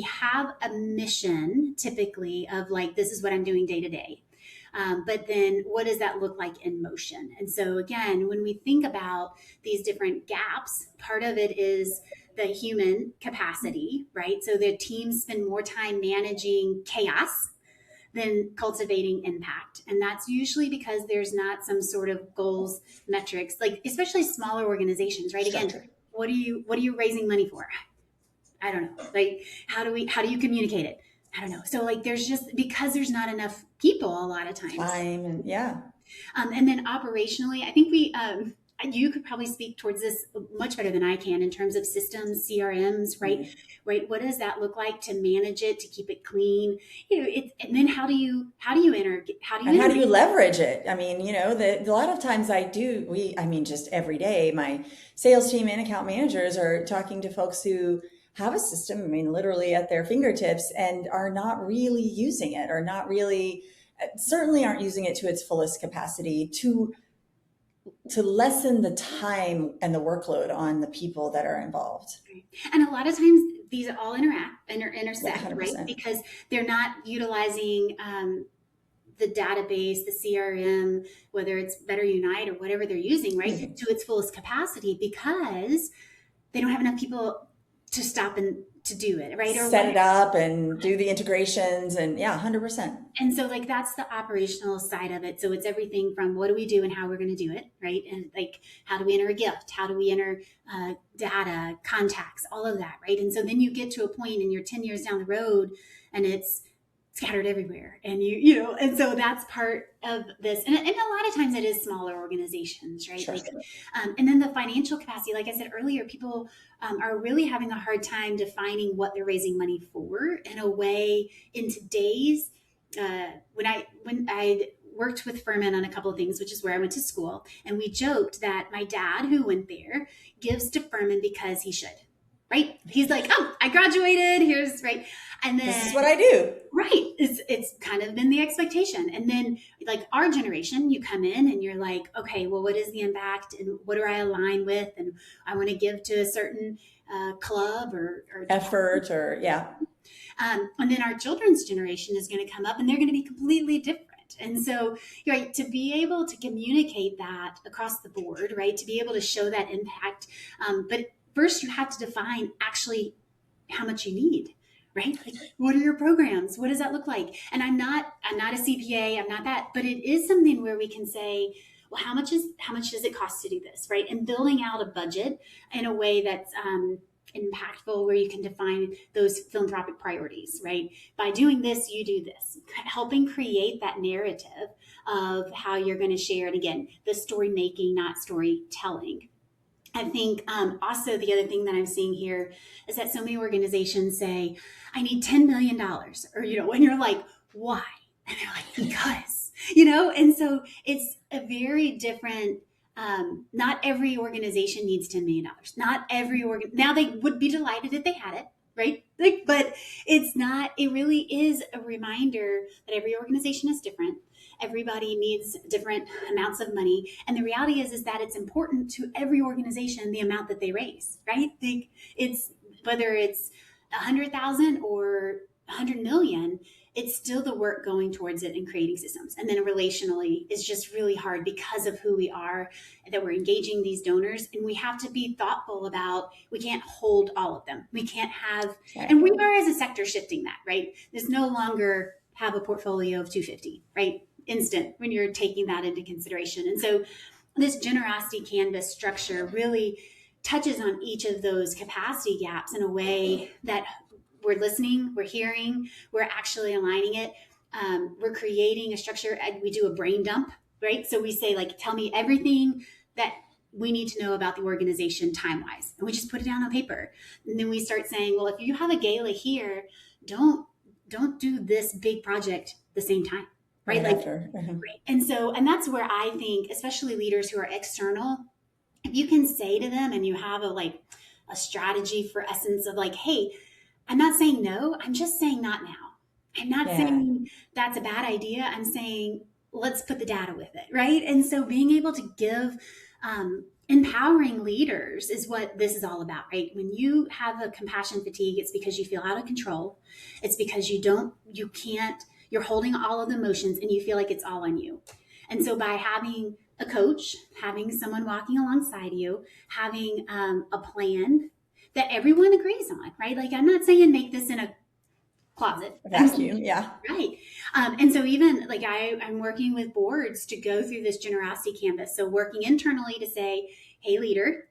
have a mission typically of like, this is what I'm doing day to day. But then what does that look like in motion? And so again, when we think about these different gaps, part of it is the human capacity, right? So the teams spend more time managing chaos than cultivating impact. And that's usually because there's not some sort of goals, metrics, like especially smaller organizations, right? Structure. Again, what are you raising money for? I don't know. Like, how do you communicate it? I don't know. So like, because there's not enough people a lot of times. Time and yeah. And then operationally, I think you could probably speak towards this much better than I can in terms of systems, CRMs, right? Mm-hmm. Right. What does that look like to manage it, to keep it clean? And then how do you leverage it? I mean, a lot of times just every day, my sales team and account managers are talking to folks who have a system, I mean, literally at their fingertips, and are not really using it, or certainly aren't using it to its fullest capacity to lessen the time and the workload on the people that are involved. And a lot of times these all intersect, 100%. right? Because they're not utilizing the database, the CRM, whether it's Better Unite or whatever they're using, right, to its fullest capacity, because they don't have enough people to stop and to do it, right? Or set it up and do the integrations, and 100%. And so like, that's the operational side of it. So it's everything from what do we do and how we're going to do it, right? And like, how do we enter a gift? How do we enter data, contacts, all of that, right? And so then you get to a point and you're 10 years down the road and it's scattered everywhere, and and so that's part of this, and a lot of times it is smaller organizations, right? Sure. Like, and then the financial capacity, like I said earlier, people are really having a hard time defining what they're raising money for in a way. In today's when I worked with Furman on a couple of things, which is where I went to school, and we joked that my dad, who went there, gives to Furman because he should. Right? He's like, oh, I graduated. Here's right. And then this is what I do. Right. It's kind of been the expectation. And then like our generation, you come in and you're like, okay, well, what is the impact and what do I align with? And I want to give to a certain club or effort or yeah. And then our children's generation is going to come up and they're going to be completely different. And so, right, to be able to communicate that across the board, right, to be able to show that impact, but first, you have to define actually how much you need, right? Like, what are your programs? What does that look like? And I'm not a CPA. I'm not that, but it is something where we can say, well, how much does it cost to do this, right? And building out a budget in a way that's impactful, where you can define those philanthropic priorities, right? By doing this, you do this, helping create that narrative of how you're going to share. And again, the story making, not storytelling. I think also the other thing that I'm seeing here is that so many organizations say, I need $10 million, or, and you're like, why? And they're like, because, and so it's a very different, not every organization needs $10 million. Not every now they would be delighted if they had it, right? Like, but it's not, it really is a reminder that every organization is different. Everybody needs different amounts of money. And the reality is that it's important to every organization, the amount that they raise, right? It's whether it's 100,000 or 100 million, it's still the work going towards it and creating systems. And then relationally, it's just really hard because of who we are, that we're engaging these donors. And we have to be thoughtful about, we can't hold all of them. We can't have, and we are as a sector shifting that, right? There's no longer have a portfolio of 250, right? instant when you're taking that into consideration. And so this generosity canvas structure really touches on each of those capacity gaps in a way that we're listening, we're hearing, we're actually aligning it. We're creating a structure, and we do a brain dump, right? So we say, like, tell me everything that we need to know about the organization time-wise. And we just put it down on paper. And then we start saying, well, if you have a gala here, don't do this big project the same time, right? Like, right. And that's where I think, especially leaders who are external, if you can say to them and you have a strategy for essence of like, hey, I'm not saying no, I'm just saying not now. I'm not saying that's a bad idea. I'm saying, let's put the data with it, right? And so being able to give empowering leaders is what this is all about, right? When you have a compassion fatigue, it's because you feel out of control. It's because you're holding all of the emotions and you feel like it's all on you. And so by having a coach, having someone walking alongside you, having a plan that everyone agrees on, right? Like, I'm not saying make this in a closet. Vacuum, yeah. Right. And so even like I'm working with boards to go through this generosity canvas. So working internally to say, hey, leader,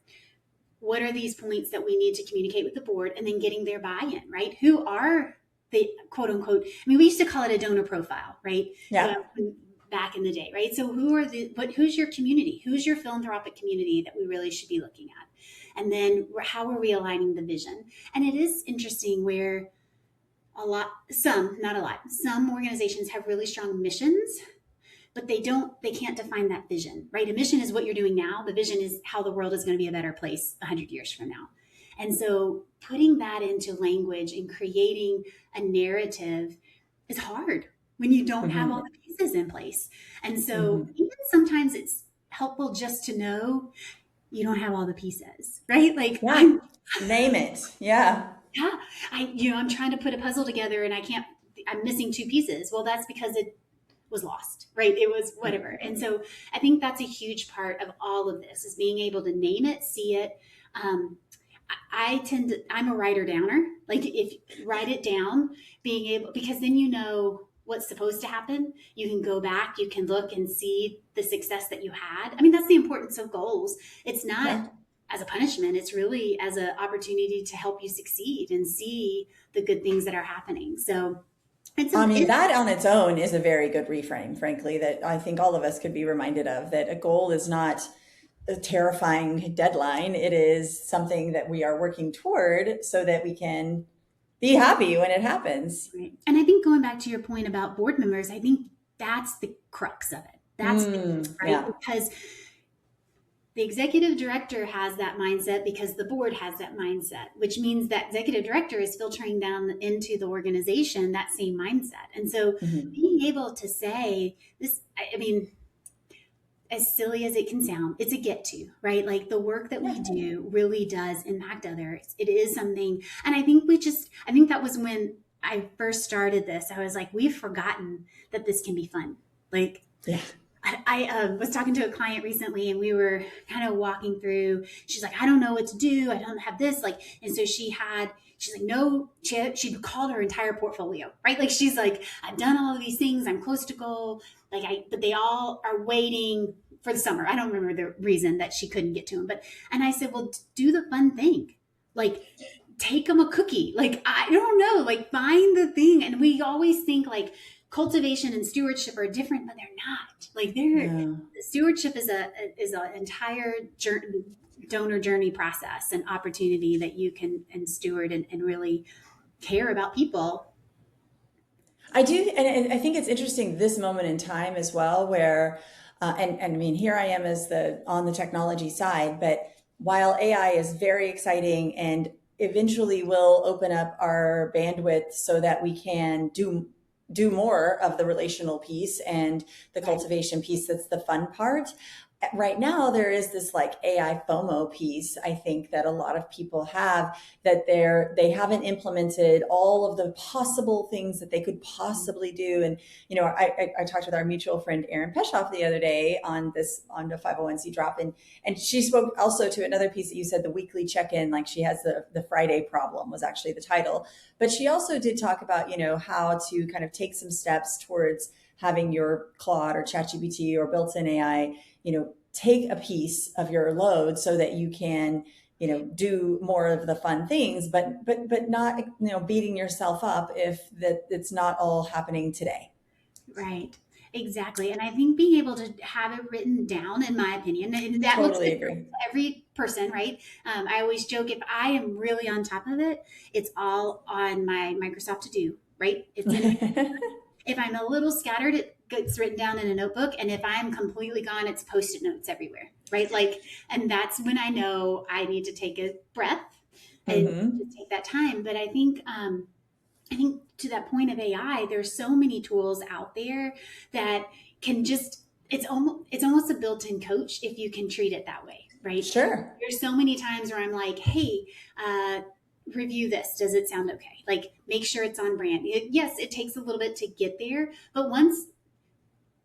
what are these points that we need to communicate with the board? And then getting their buy-in, right? Who are the quote unquote, I mean, we used to call it a donor profile, right? Yeah. Back in the day, right? So who's your community? Who's your philanthropic community that we really should be looking at? And then how are we aligning the vision? And it is interesting where some organizations have really strong missions, but they can't define that vision, right? A mission is what you're doing now. The vision is how the world is going to be a better place 100 years from now. And so putting that into language and creating a narrative is hard when you don't have all the pieces in place. And so even sometimes it's helpful just to know you don't have all the pieces, right? Like, name it. Yeah. Yeah. I'm trying to put a puzzle together and I'm missing two pieces. Well, that's because it was lost, right? It was whatever. And so I think that's a huge part of all of this is being able to name it, see it. I'm a writer downer. Like, if write it down, because then you know what's supposed to happen. You can go back, you can look and see the success that you had. I mean, that's the importance of goals. It's not as a punishment. It's really as an opportunity to help you succeed and see the good things that are happening. So that on its own is a very good reframe, frankly, that I think all of us could be reminded of, that a goal is not a terrifying deadline. It is something that we are working toward so that we can be happy when it happens. Right. And I think going back to your point about board members, I think that's the crux of it. That's right? Yeah. Because the executive director has that mindset because the board has that mindset, which means that executive director is filtering down into the organization that same mindset. And so being able to say this, I mean, as silly as it can sound, it's a get to, right? Like, the work that we do really does impact others. It is something. And I think that was when I first started this. I was like, we've forgotten that this can be fun. Like, I was talking to a client recently and we were kind of walking through, she's like, I don't know what to do. I don't have this. Like, and so she's like, no, she called her entire portfolio, right? Like, she's like, I've done all of these things. I'm close to goal. But they all are waiting for the summer. I don't remember the reason that she couldn't get to them. And I said, well, do the fun thing. Like, take them a cookie. Like, I don't know, like, find the thing. And we always think like cultivation and stewardship are different, but they're not. Like, stewardship is an entire donor journey process and opportunity that you can steward and really care about people. I do. And I think it's interesting this moment in time as well, where, and I mean, here I am on the technology side, but while AI is very exciting and eventually will open up our bandwidth so that we can do more of the relational piece and the cultivation piece, that's the fun part. Right now, there is this like AI FOMO piece, I think, that a lot of people have, that they haven't implemented all of the possible things that they could possibly do. And, I talked with our mutual friend, Erin Peshoff, the other day on the 501c drop. And she spoke also to another piece that you said, the weekly check-in, like she has the Friday problem was actually the title. But she also did talk about, how to kind of take some steps towards having your Claude or ChatGPT or built-in AI, take a piece of your load so that you can, do more of the fun things, but not, beating yourself up if that it's not all happening today. Right. Exactly. And I think being able to have it written down, in my opinion, and that looks Totally different agree. to every person, right? I always joke, if I am really on top of it, it's all on my Microsoft To Do, right? It's in If I'm a little scattered, it gets written down in a notebook. And if I'm completely gone, it's post-it notes everywhere, right? Like, and that's when I know I need to take a breath and Mm-hmm. just take that time. But I think to that point of AI, there's so many tools out there that can just, it's almost a built-in coach if you can treat it that way, right? Sure. There's so many times where I'm like, hey, review this. Does it sound okay? Like, make sure it's on brand. Yes, it takes a little bit to get there, but once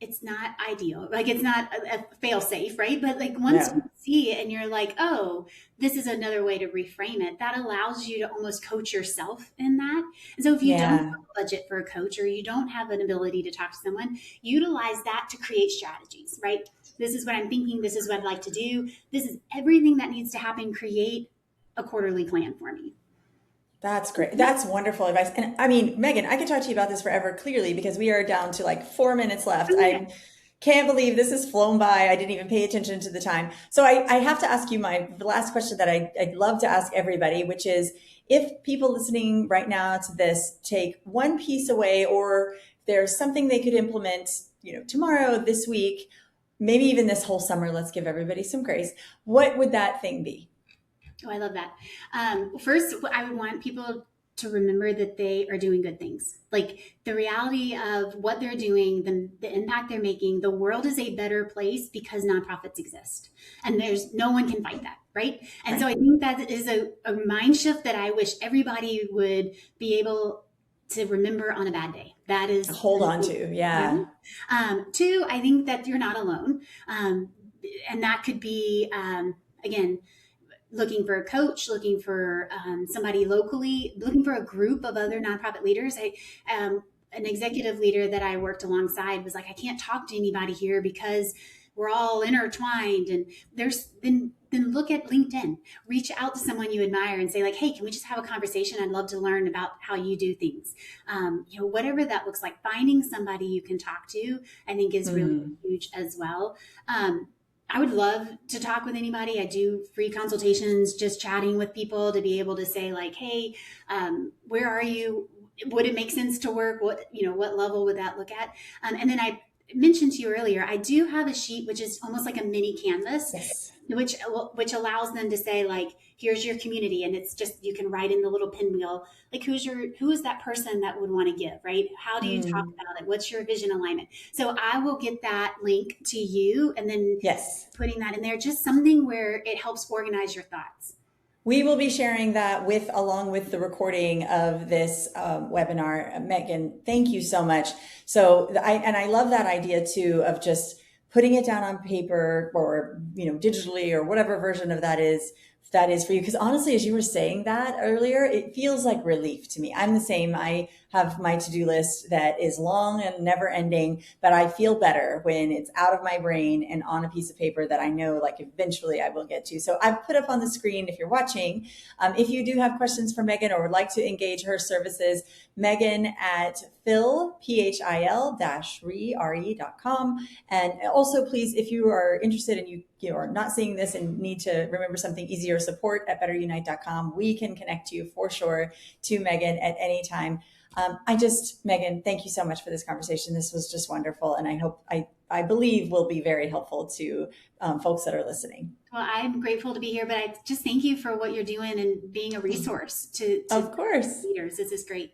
it's not ideal, like it's not a fail safe, right? But like once you No. see it and you're like, oh, this is another way to reframe it, that allows you to almost coach yourself in that. And so if you don't have Yeah. a budget for a coach, or you don't have an ability to talk to someone, utilize that to create strategies, right? This is what I'm thinking. This is what I'd like to do. This is everything that needs to happen. Create a quarterly plan for me. That's great. That's wonderful advice. And I mean, Megan, I could talk to you about this forever clearly because we are down to like 4 minutes left. Oh, yeah. I can't believe this has flown by. I didn't even pay attention to the time. So I have to ask you my last question that I'd love to ask everybody, which is if people listening right now to this take one piece away, or there's something they could implement, tomorrow, this week, maybe even this whole summer, let's give everybody some grace. What would that thing be? Oh, I love that. First, I would want people to remember that they are doing good things. Like the reality of what they're doing, the impact they're making. The world is a better place because nonprofits exist, and there's no one can fight that, right? And so Right. I think that is a mind shift that I wish everybody would be able to remember on a bad day. That is Hold on to. Yeah. one. Two, I think that you're not alone, and that could be again, looking for a coach, looking for somebody locally, looking for a group of other nonprofit leaders. An executive leader that I worked alongside was like, I can't talk to anybody here because we're all intertwined. And then look at LinkedIn, reach out to someone you admire and say like, hey, can we just have a conversation? I'd love to learn about how you do things. Whatever that looks like, finding somebody you can talk to, I think is really Mm. huge as well. I would love to talk with anybody. I do free consultations, just chatting with people to be able to say like, hey, where are you? Would it make sense to work? What level would that look at? And then I mentioned to you earlier, I do have a sheet, which is almost like a mini canvas, Yes. which allows them to say like, here's your community. And it's just, you can write in the little pinwheel, like who is that person that would want to give, right? How do you talk Mm. about it? What's your vision alignment? So I will get that link to you, and then Yes. putting that in there, just something where it helps organize your thoughts. We will be sharing that along with the recording of this webinar. Megan, thank you so much. So I love that idea too of just putting it down on paper or digitally or whatever version of that is for you. Because honestly, as you were saying that earlier, it feels like relief to me. I'm the same. I have my to-do list that is long and never ending, but I feel better when it's out of my brain and on a piece of paper that I know like eventually I will get to. So I've put up on the screen if you're watching. If you do have questions for Megan or would like to engage her services, Megan at phil-re.com. And also, please, if you are interested and you are not seeing this and need to remember something easier, support at betterunite.com. We can connect you for sure to Megan at any time. Megan, thank you so much for this conversation. This was just wonderful. And I believe will be very helpful to folks that are listening. Well, I'm grateful to be here, but I just thank you for what you're doing and being a resource to Of course. leaders. This is great.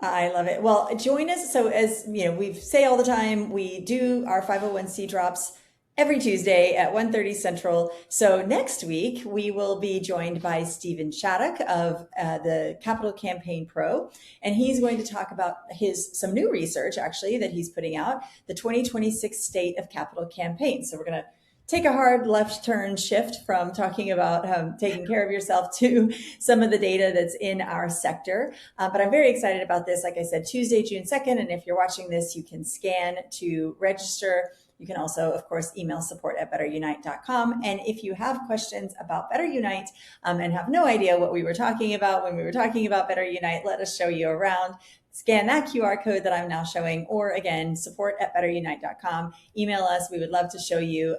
I love it. Well, join us. So as we say all the time, we do our 501c drops every Tuesday at 1:30 Central. So next week, we will be joined by Stephen Shattuck of the Capital Campaign Pro, and he's going to talk about some new research, actually, that he's putting out, the 2026 State of Capital Campaign. So we're going to take a hard left turn shift from talking about taking care of yourself to some of the data that's in our sector. But I'm very excited about this. Like I said, Tuesday, June 2nd. And if you're watching this, you can scan to register. You can also, of course, email support@betterunite.com. And if you have questions about Better Unite and have no idea what we were talking about when we were talking about Better Unite, let us show you around. Scan that QR code that I'm now showing, or again, support@betterunite.com. Email us. We would love to show you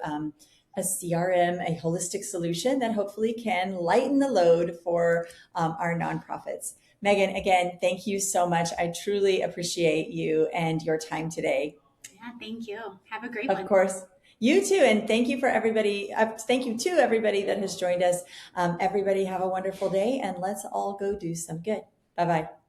a CRM, a holistic solution that hopefully can lighten the load for our nonprofits. Megan, again, thank you so much. I truly appreciate you and your time today. Yeah, thank you. Have a great one. Of course. You too. And thank you for everybody. Thank you to everybody that has joined us. Everybody have a wonderful day, and let's all go do some good. Bye-bye.